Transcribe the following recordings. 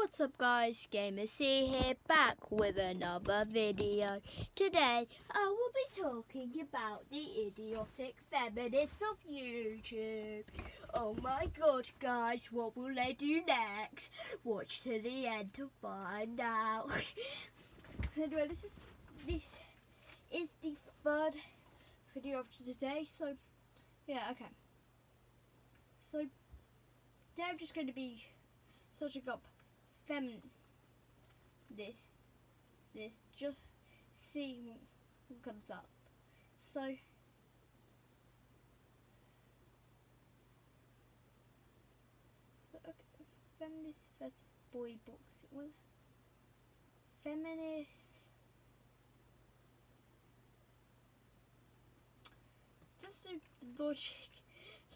What's up guys, Gamer C here, back with another video. Today I will be talking about the idiotic feminists of YouTube. Oh my god guys, what will they do next? Watch to the end to find out. Anyway, this is the third video of today, so yeah, okay. So today I'm just going to be searching up this just see what comes up. So okay, feminist versus boy boxing. Well, feminists, just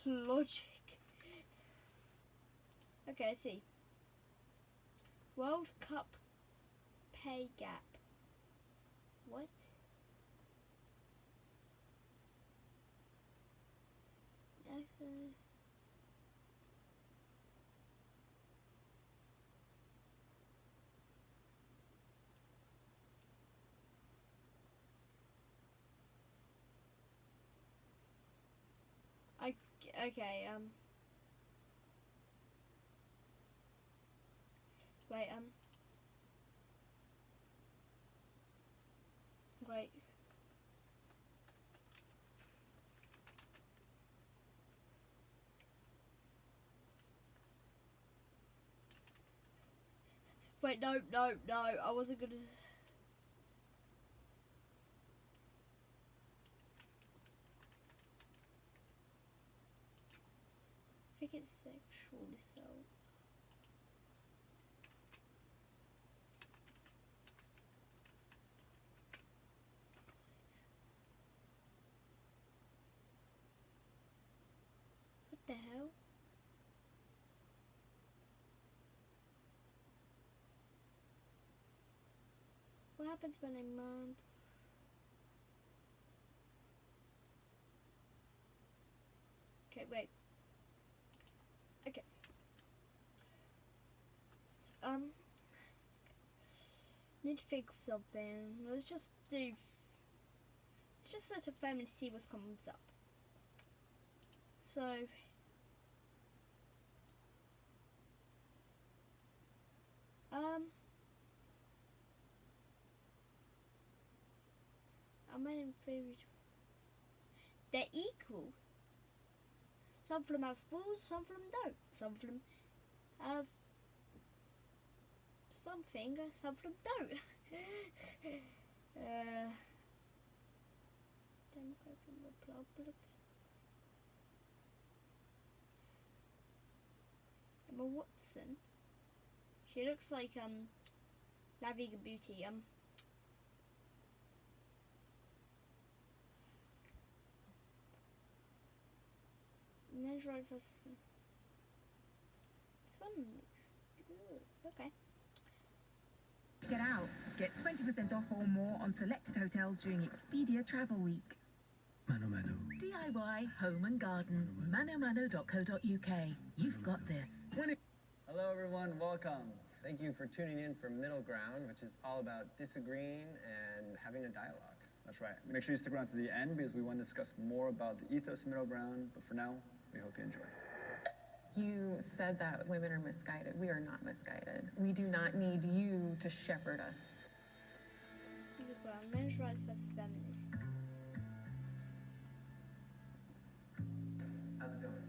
do logic. Okay, I see. World Cup pay gap. What? Okay, wait, wait. Wait, no, I wasn't gonna. I think it's sexual assault. What the hell? What happens when I'm Okay, wait. Okay. Need to think of something. Let's just search a feminist to see what comes up. So I'm in favorite. They're equal. Some of them have balls, some of them don't. Some of them have something, some of them don't. Democrats and Republicans. Emma Watson. She looks like La Vegan Beauty. Men's right versus. This one looks good. Okay. Get out. Get 20% off or more on selected hotels during Expedia Travel Week. Mano Mano. DIY, home and garden. manomano.co.uk. You've got this. Hello everyone, welcome. Thank you for tuning in for Middle Ground, which is all about disagreeing and having a dialogue. That's right. Make sure you stick around to the end because we want to discuss more about the ethos of Middle Ground. But for now, we hope you enjoy. You said that women are misguided. We are not misguided. We do not need you to shepherd us. Men's rights versus feminism. How's it going?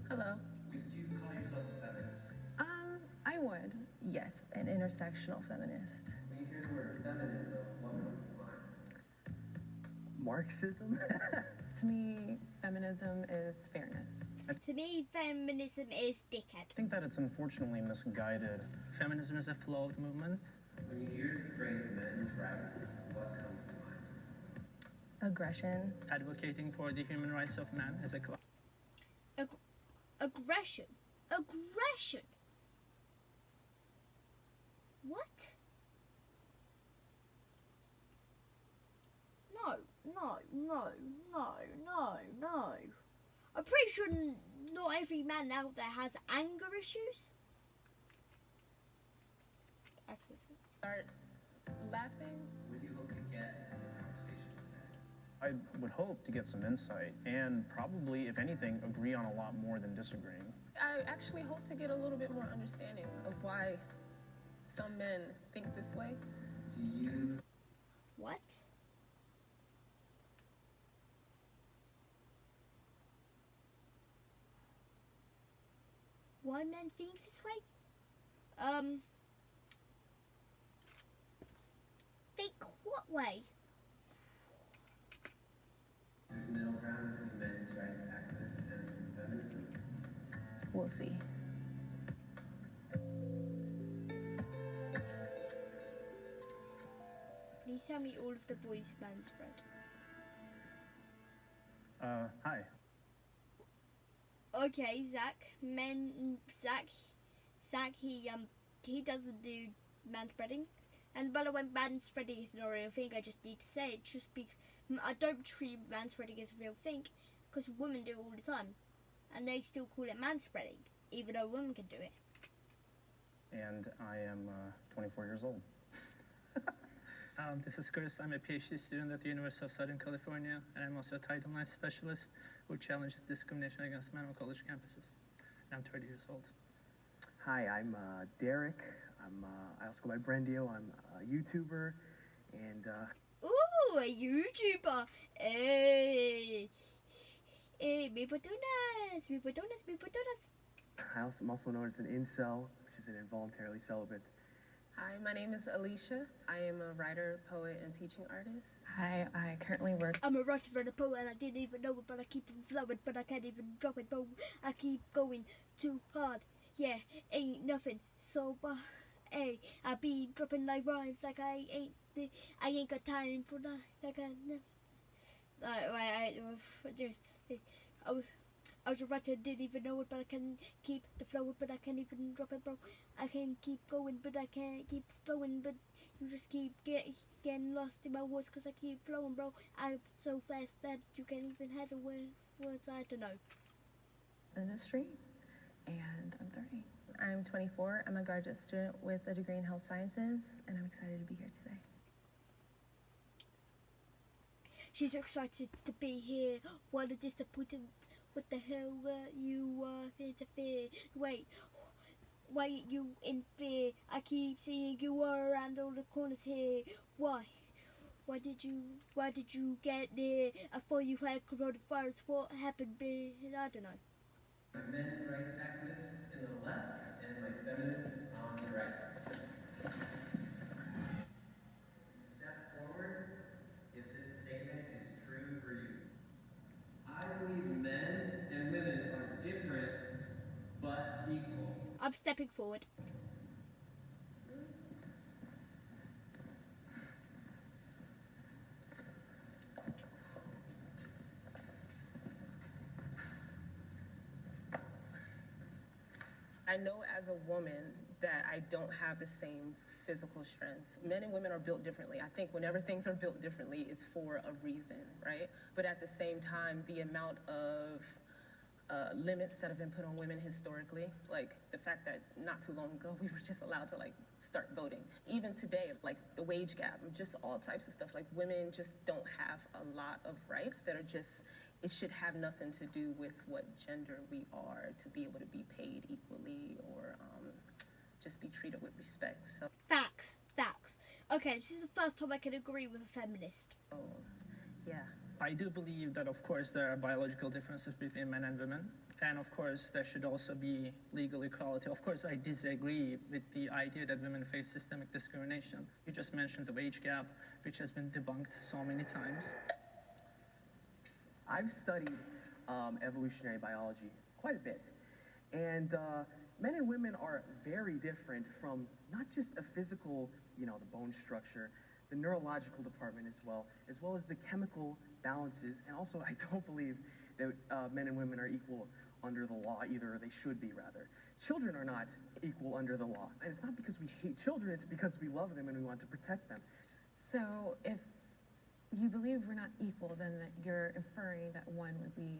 Hello. Would you call yourself a feminist? I would. Yes, an intersectional feminist. When you hear the word feminism, what comes to mind? Marxism? To me, feminism is fairness. To me, feminism is dickhead. I think that it's unfortunately misguided. Feminism is a flawed movement. When you hear the phrase men's rights, what comes to mind? Aggression. Advocating for the human rights of man is a class. Aggression. What? No. I'm pretty sure not every man out there has anger issues. Actually, Start laughing. What do you hope to get in the conversation today? I would hope to get some insight and probably, if anything, agree on a lot more than disagreeing. I actually hope to get a little bit more understanding of why some men think this way. Do you what? Why men think this way? Think what way? there's middle ground between men's rights activists and feminism? We'll see. Please tell me all of the boys' man spread. Hi. Okay, Zach, he doesn't do man spreading. And by the way, man spreading is not a real thing. I just need to say it. I don't treat man spreading as a real thing because women do it all the time, and they still call it man spreading, even though women can do it. And I am 24 years old. This is Chris. I'm a PhD student at the University of Southern California, and I'm also a Title IX specialist who challenges discrimination against men on college campuses. And I'm 30 years old. Hi, I'm Derek. I also go by Brendio. I'm a YouTuber, and Ooh, a YouTuber! Hey, me putonas. I'm also known as an incel, which is an involuntarily celibate. Hi, my name is Alicia. I am a writer, poet, and teaching artist. Hi, I currently work. I'm a writer and a poet, and I didn't even know it, but I keep flowing, but I can't even drop it, but I keep going too hard. Yeah, ain't nothing sober. Hey, I be dropping like rhymes like I ain't got time for that. Like I was a writer, didn't even know it, but I can keep the flow, but I can't even drop it, bro. I can keep going, but I can't keep slowing, but you just keep getting lost in my words, cause I keep flowing, bro. I'm so fast that you can't even handle words, I don't know. Industry, and I'm 30. I'm 24. I'm a graduate student with a degree in health sciences, and I'm excited to be here today. She's excited to be here. What a disappointment. What the hell were you interfere? Wait, you in fear? I keep seeing you around all the corners here. Why? Why did you get there? I thought you had coronavirus. What happened, bitch? I don't know. Men's rights activists in the left and like feminists on the right. Step forward if this statement is true for you. I believe men and women are different but equal. I'm stepping forward. I know as a woman that I don't have the same physical strengths. Men and women are built differently. I think whenever things are built differently, it's for a reason, right? But at the same time, the amount of limits that have been put on women historically, like the fact that not too long ago we were just allowed to like start voting. Even today, like the wage gap, just all types of stuff. Like women just don't have a lot of rights that are just, it should have nothing to do with what gender we are to be able to be paid equally or just be treated with respect. So Facts. Okay, this is the first time I can agree with a feminist. yeah. I do believe that, of course, there are biological differences between men and women. And, of course, there should also be legal equality. Of course, I disagree with the idea that women face systemic discrimination. You just mentioned the wage gap, which has been debunked so many times. I've studied evolutionary biology quite a bit, and men and women are very different from not just a physical, the bone structure, the neurological department as well as the chemical balances, and also I don't believe that men and women are equal under the law either, or they should be rather. Children are not equal under the law, and it's not because we hate children, it's because we love them and we want to protect them. So if you believe we're not equal, then that you're inferring that one would be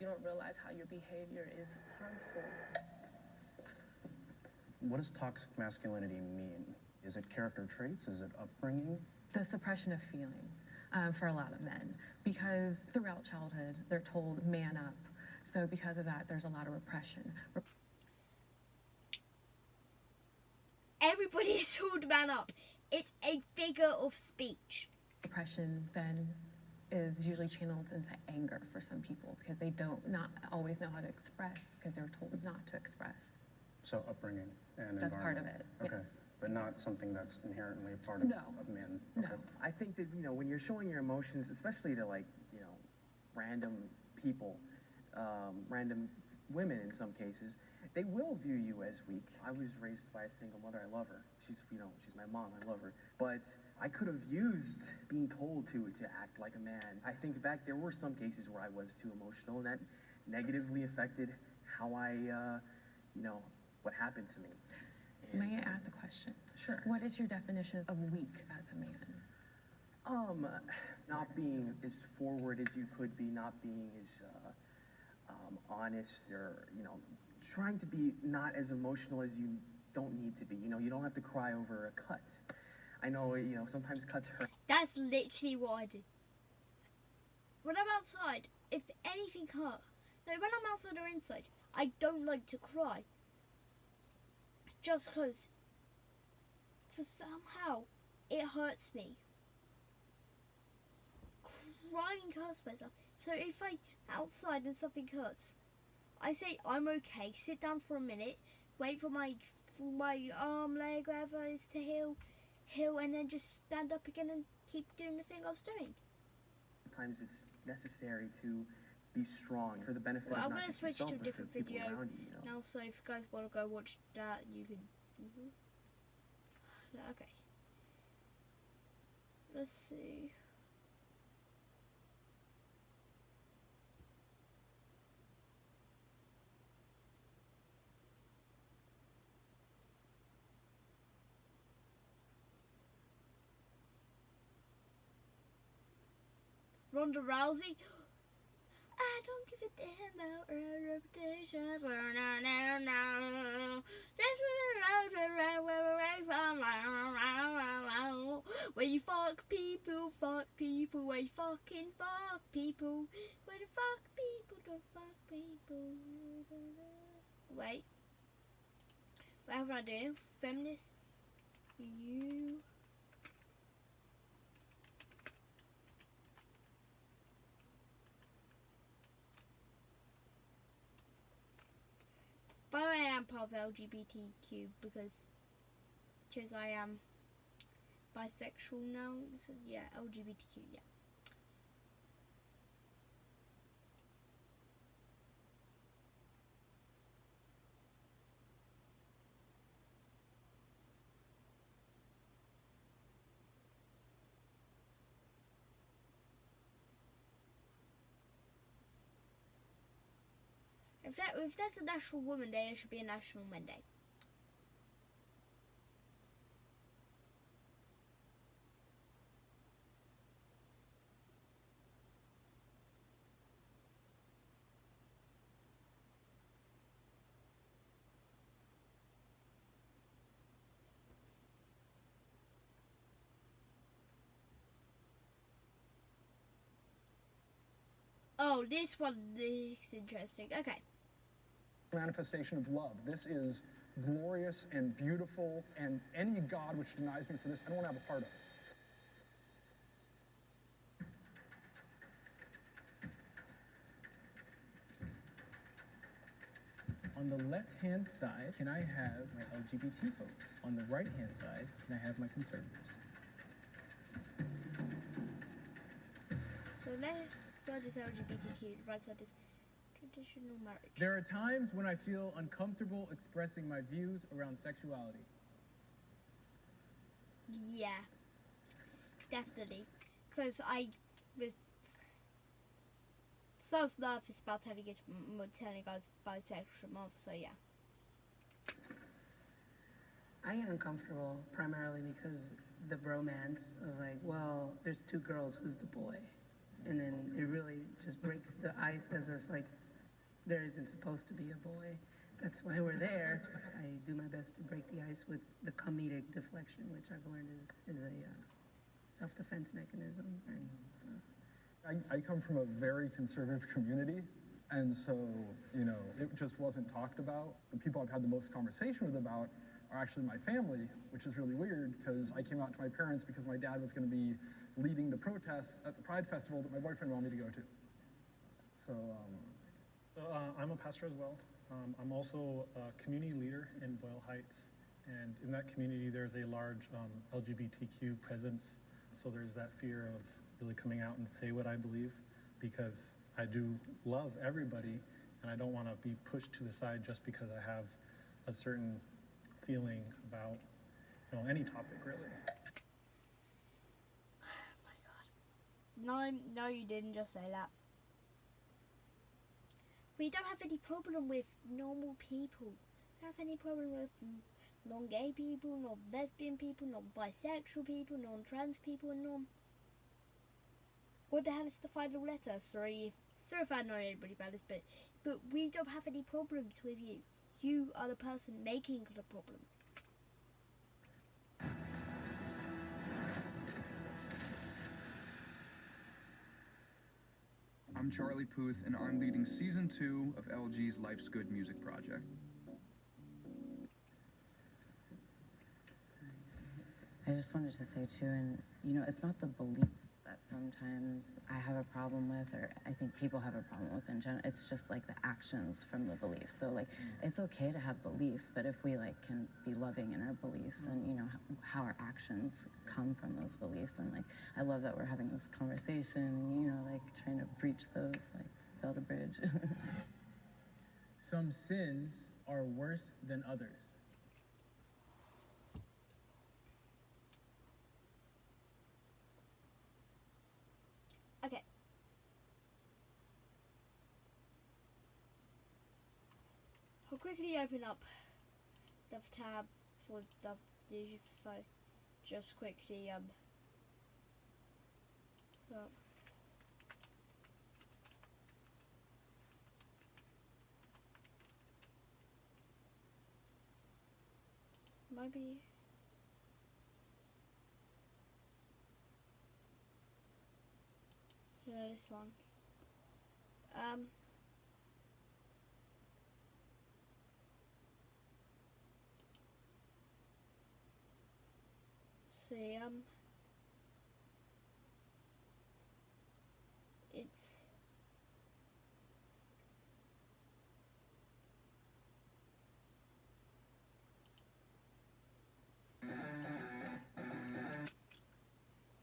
You don't realize how your behavior is harmful. What does toxic masculinity mean? Is it character traits? Is it upbringing? The suppression of feeling for a lot of men, because throughout childhood they're told man up. So because of that, there's a lot of repression. Everybody is told man up. It's a figure of speech. Repression then is usually channeled into anger for some people because they don't not always know how to express because they were told not to express. So upbringing and That's part of environment. it, Okay. yes. But not something that's inherently a part of, No. of men. No. Okay. I think that, you know, when you're showing your emotions, especially to, like, you know, random people, random women in some cases, they will view you as weak. I was raised by a single mother. I love her. She's, you know, she's my mom. I love her. But I could have used being told to act like a man. I think back, there were some cases where I was too emotional, and that negatively affected how I, you know, what happened to me. And, May I ask a question? Sure. What is your definition of weak as a man? Not being as forward as you could be, not being as honest, or, you know, trying to be not as emotional as you don't need to be. You know, you don't have to cry over a cut. I know, you know, sometimes cuts hurt. That's literally what I do. When I'm outside, if anything hurts, no, when I'm outside or inside, I don't like to cry. Just because, for somehow, it hurts me. Crying hurts myself. So if I'm outside and something hurts, I say I'm okay, sit down for a minute, wait for my arm, leg, whatever it is to heal, and then just stand up again and keep doing the thing I was doing. Sometimes it's necessary to be strong for the benefit Well, of I'm not going to just switch yourself, to a but for different people video around you, you know? now, so if you guys want to go watch that, you can. Okay. Let's see. Ronda Rousey. I don't give a damn about her reputations. Where you fuck people, where you fucking fuck people, where the fuck people don't fuck people. Wait. What have I do? Feminist? You. But I am part of LGBTQ because I am bisexual now. So yeah, LGBTQ, yeah. If that's a National Woman Day, it should be a National Men Day. Oh, this one is interesting. Okay. Manifestation of love. This is glorious and beautiful, and any God which denies me for this, I don't want to have a part of. On the left-hand side, can I have my LGBT folks? On the right-hand side, can I have my conservatives? So left side is LGBTQ, the right side is traditional marriage. There are times when I feel uncomfortable expressing my views around sexuality. Yeah, definitely. Because I was. Self-love is about telling guys bisexual month, so yeah. I get uncomfortable primarily because the bromance of like, well, there's two girls, who's the boy? And then it really just breaks the ice as it's like, there isn't supposed to be a boy. That's why we're there. I do my best to break the ice with the comedic deflection, which I've learned is a self-defense mechanism. Right? So. I come from a very conservative community, and so, you know, it just wasn't talked about. The people I've had the most conversation with about are actually my family, which is really weird because I came out to my parents because my dad was going to be leading the protests at the Pride Festival that my boyfriend wanted me to go to. So, I'm a pastor as well. I'm also a community leader in Boyle Heights, and in that community there's a large LGBTQ presence, so there's that fear of really coming out and say what I believe, because I do love everybody, and I don't want to be pushed to the side just because I have a certain feeling about, you know, any topic really. No, you didn't just say that. We don't have any problem with normal people. We don't have any problem with non-gay people, non-lesbian people, non-bisexual people, non-trans people, and what the hell is the final letter? Sorry if I know anybody about this, but we don't have any problems with you. You are the person making the problem. I'm Charlie Puth, and I'm leading Season 2 of LG's Life's Good music project. I just wanted to say too, and you know, it's not the beliefs that sometimes I have a problem with, or I think people have a problem with in general. It's just like the actions from the beliefs. So like, it's okay to have beliefs, but if we like can be loving in our beliefs, and you know how our actions come from those beliefs, and like I love that we're having this conversation. You know, like trying to breach those, like build a bridge. Some sins are worse than others. Okay. I'll quickly open up the tab for the phone. Just quickly look. Maybe. Yeah, this one. See, it's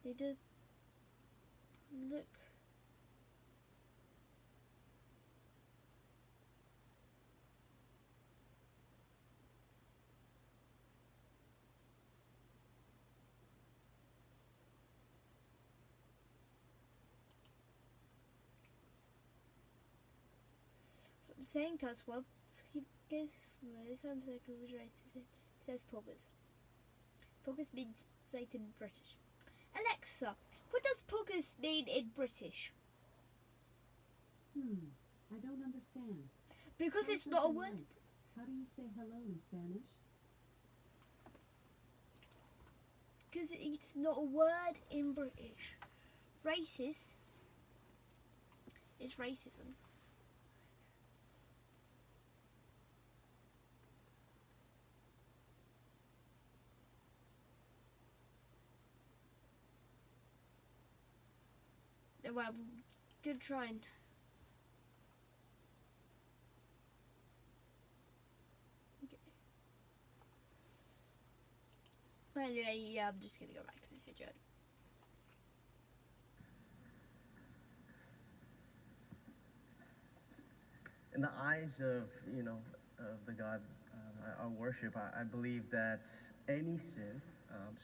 they did look. Saying cuss words, this home circle was racist. It says poggers. Poggers means Satan in British. Alexa, what does poggers mean in British? I don't understand. Because Tell it's us not a what you word. like. How do you say hello in Spanish? Because it's not a word in British. Racist is racism. Well, I'm gonna try and anyway, yeah, I'm just gonna go back to this video. In the eyes of, you know, of the God I worship, I believe that any sin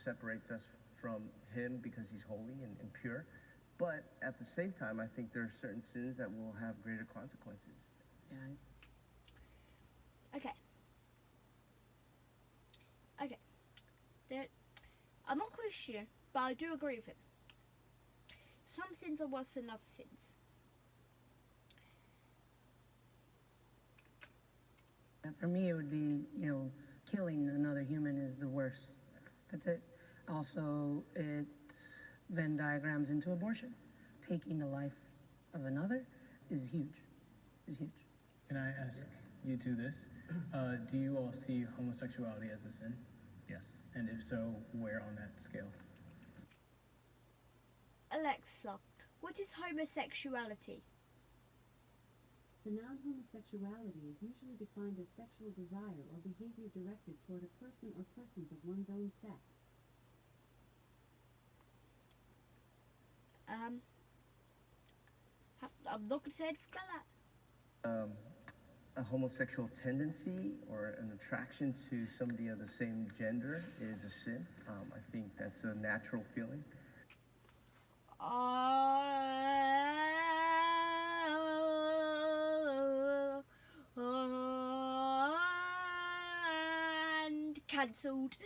separates us from Him because He's holy and pure. But at the same time, I think there are certain sins that will have greater consequences. Yeah. Okay. I'm not Christian, but I do agree with him. Some sins are worse than other sins. For me, it would be, killing another human is the worst. That's it. Also, it Venn diagrams into abortion. Taking the life of another is huge. Is huge. Can I ask you two this? Do you all see homosexuality as a sin? Yes. And if so, where on that scale? Alexa, what is homosexuality? The noun homosexuality is usually defined as sexual desire or behavior directed toward a person or persons of one's own sex. I'm not going to say anything about that. A homosexual tendency or an attraction to somebody of the same gender is a sin. I think that's a natural feeling. And cancelled.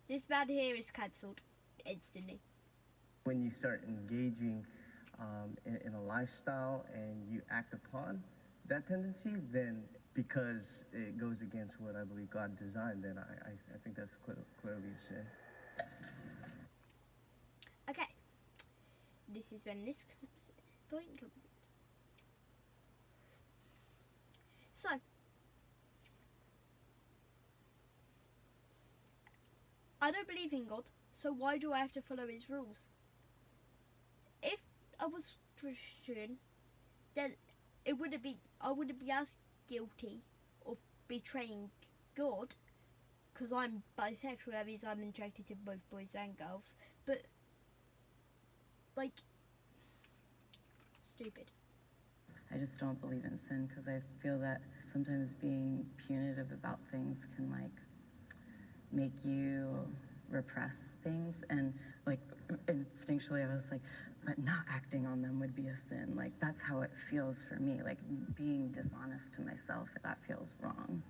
This man here is cancelled instantly. When you start engaging in a lifestyle and you act upon that tendency, then because it goes against what I believe God designed, then I think that's clearly a sin. Okay. This is when this point comes in. So, I don't believe in God, so why do I have to follow his rules? If I was Christian, then I wouldn't be as guilty of betraying God, because I'm bisexual. That means I'm attracted to both boys and girls. But stupid. I just don't believe in sin because I feel that sometimes being punitive about things can make you repress things, and instinctually I was like, but not acting on them would be a sin. That's how it feels for me, being dishonest to myself, that feels wrong.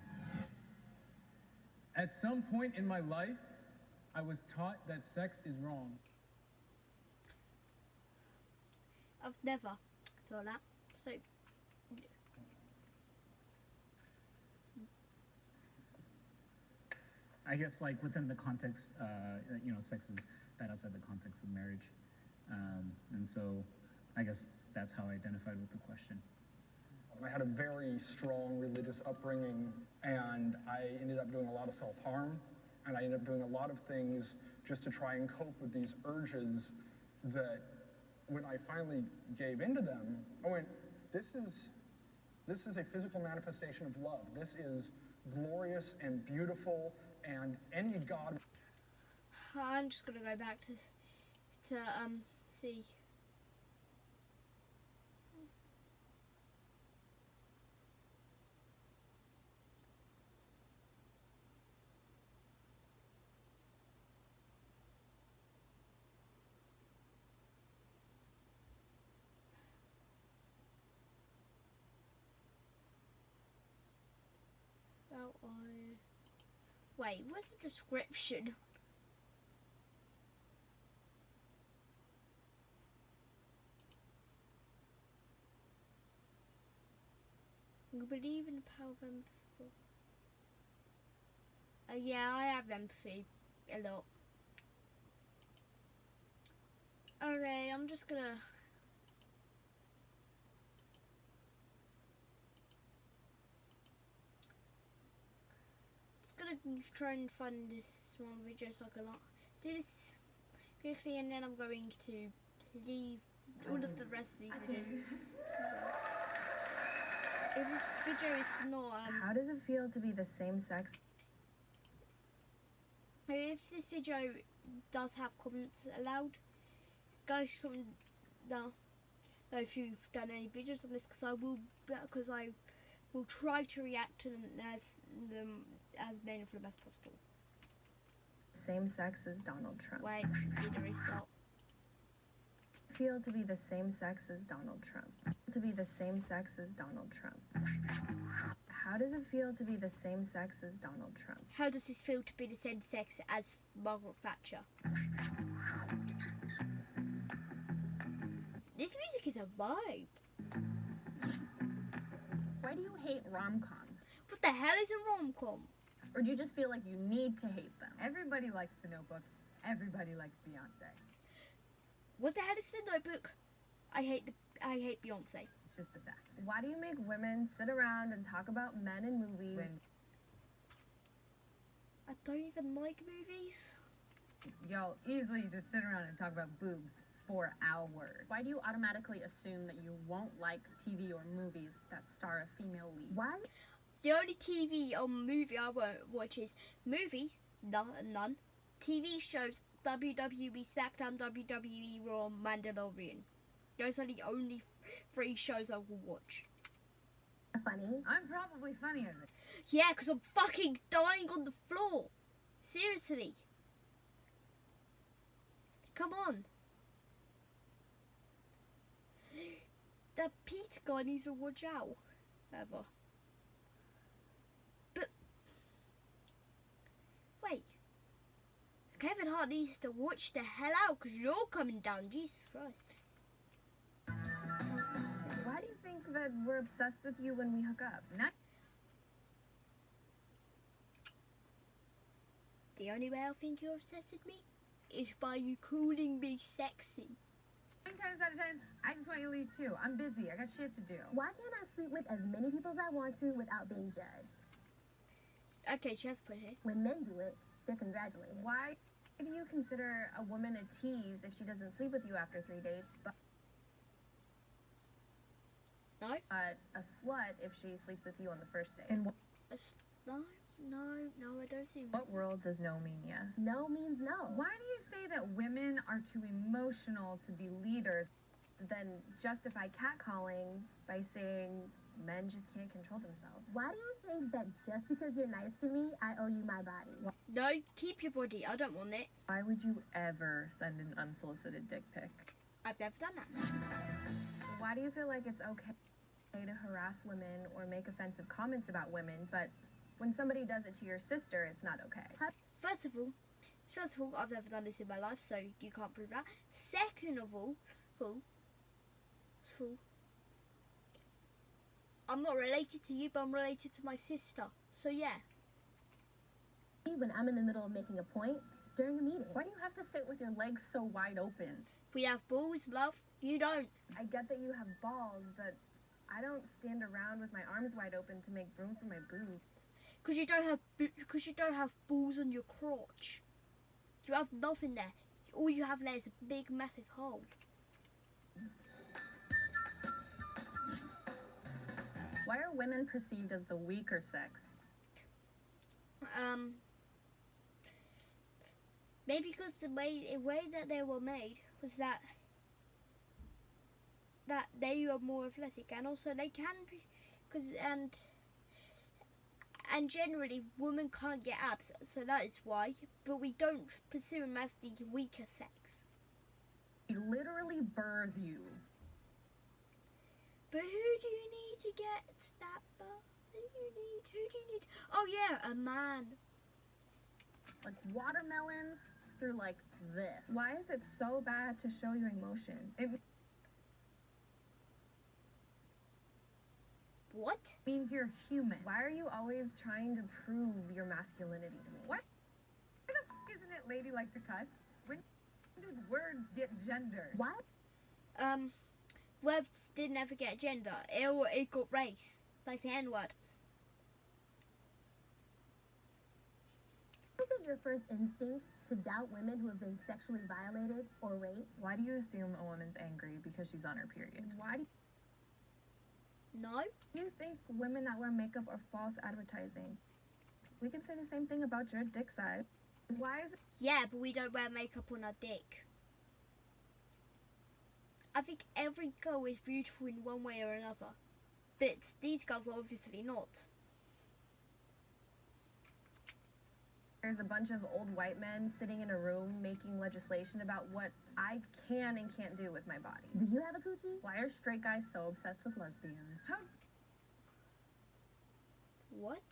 At some point in my life, I was taught that sex is wrong. I was never taught that, so I guess within the context, sex is bad outside the context of marriage. And so I guess that's how I identified with the question. I had a very strong religious upbringing, and I ended up doing a lot of self-harm, and I ended up doing a lot of things just to try and cope with these urges that when I finally gave into them, I went, this is a physical manifestation of love. This is glorious and beautiful, and any God... I'm just gonna go back to see. Wait, what's the description? You believe in the power of empathy. Yeah, I have empathy a lot. Okay, I'm just gonna. Gonna try and find this one video so I can do this quickly, and then I'm going to leave all of the rest of these videos. If this video is not How does it feel to be the same sex? If this video does have comments allowed, guys, comment down if you've done any videos on this, because I will try to react to them as many of them as possible. Same sex as Donald Trump. Wait, need to restart. Feel to be the same sex as Donald Trump. To be the same sex as Donald Trump. How does it feel to be the same sex as Donald Trump? How does this feel to be the same sex as Margaret Thatcher? This music is a vibe. Why do you hate rom-coms? What the hell is a rom-com? Or do you just feel like you need to hate them? Everybody likes The Notebook. Everybody likes Beyonce. What the hell is the Notebook? I hate Beyonce. It's just a fact. Why do you make women sit around and talk about men in movies? I don't even like movies. Y'all easily just sit around and talk about boobs for hours. Why do you automatically assume that you won't like TV or movies that star a female lead? Why? The only TV or movie I won't watch is movies, none. TV shows, WWE, SmackDown, WWE, Raw, Mandalorian. Those are the only 3 shows I will watch. Funny? I'm probably funnier than Yeah, because I'm fucking dying on the floor. Seriously. Come on. That Peter guy needs to watch out. Ever. But wait. Kevin Hart needs to watch the hell out because you're coming down. Jesus Christ. Why do you think that we're obsessed with you when we hook up? The only way I think you're obsessed with me is by you calling me sexy. 9 times out of 10, I just want you to leave too. I'm busy. I got shit to do. Why can't I sleep with as many people as I want to without being judged? Okay, she has put here. When men do it, they're congratulated. Why do you consider a woman a tease if she doesn't sleep with you after 3 dates? But no. A slut if she sleeps with you on the first date. No, I don't see. What world does no mean yes? No means no. Why do you say that women are too emotional to be leaders? Then justify catcalling by saying men just can't control themselves. Why do you think that just because you're nice to me, I owe you my body? No, keep your body. I don't want it. Why would you ever send an unsolicited dick pic? I've never done that. Why do you feel like it's okay to harass women or make offensive comments about women, but when somebody does it to your sister, it's not okay? First of all, I've never done this in my life, so you can't prove that. Second of all, I'm not related to you, but I'm related to my sister. So yeah. When I'm in the middle of making a point during a meeting. Why do you have to sit with your legs so wide open? We have balls, love. You don't. I get that you have balls, but I don't stand around with my arms wide open to make room for my boobs. Because you don't have balls on your crotch. You have nothing there. All you have there is a big, massive hole. Why are women perceived as the weaker sex? Maybe because the way that they were made was that they are more athletic, and also they can be, and generally women can't get abs, so that is why. But we don't pursue them as the weaker sex. We literally birth you. But who do you need to get that birth? Who do you need? Oh yeah, a man. Like watermelons through like this. Why is it so bad to show your emotions? What? Means you're human. Why are you always trying to prove your masculinity to me? What? Why the f isn't it ladylike to cuss? When did words get gendered? What? Words didn't ever get gender. It got race. Like the N-word. Is it your first instinct to doubt women who have been sexually violated or raped? Why do you assume a woman's angry because she's on her period? Why do No. you think women that wear makeup are false advertising? We can say the same thing about your dick size. Why is it? Yeah, but we don't wear makeup on our dick. I think every girl is beautiful in one way or another. But these girls are obviously not. There's a bunch of old white men sitting in a room making legislation about what I can and can't do with my body. Do you have a coochie? Why are straight guys so obsessed with lesbians? How What?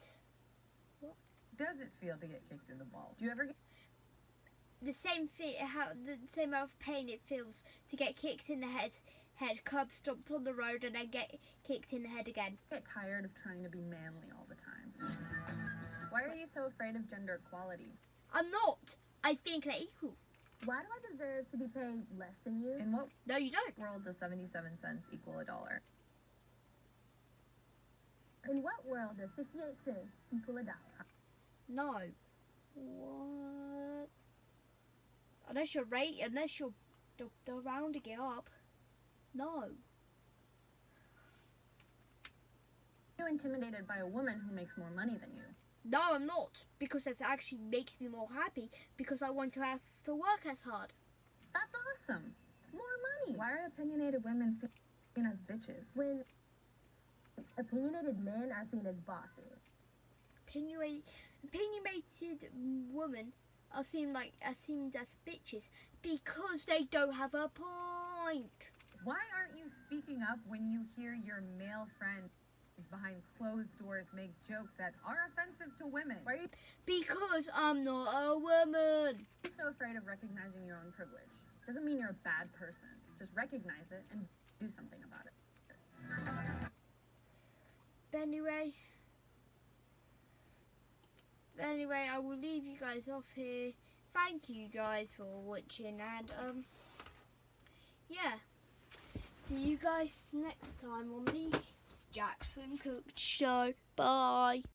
does it feel to get kicked in the balls? Do you ever get the same thing, how the same amount of pain it feels to get kicked in the head, curb stomped on the road, and then get kicked in the head again. I get tired of trying to be manly all the time. Why are you so afraid of gender equality? I'm not. I think they're equal. Why do I deserve to be paid less than you? In what No, you don't. world does 77 cents equal $1? In what world does 68 cents equal $1? No. What? Unless you're they're rounding it up. No. You're intimidated by a woman who makes more money than you. No, I'm not. Because that actually makes me more happy because I want to have to work as hard. That's awesome. More money. Why are opinionated women seen as bitches? When opinionated men are seen as bosses. Opinionated women are seen as bitches because they don't have a point. Why aren't you speaking up when you hear your male friends behind closed doors make jokes that are offensive to women? Why are you Because I'm not a woman. so afraid of recognizing your own privilege? Doesn't mean you're a bad person. Just recognize it and do something about it. But anyway, I will leave you guys off here. Thank you guys for watching, and yeah, see you guys next time on the Jackson Cook Show. Bye.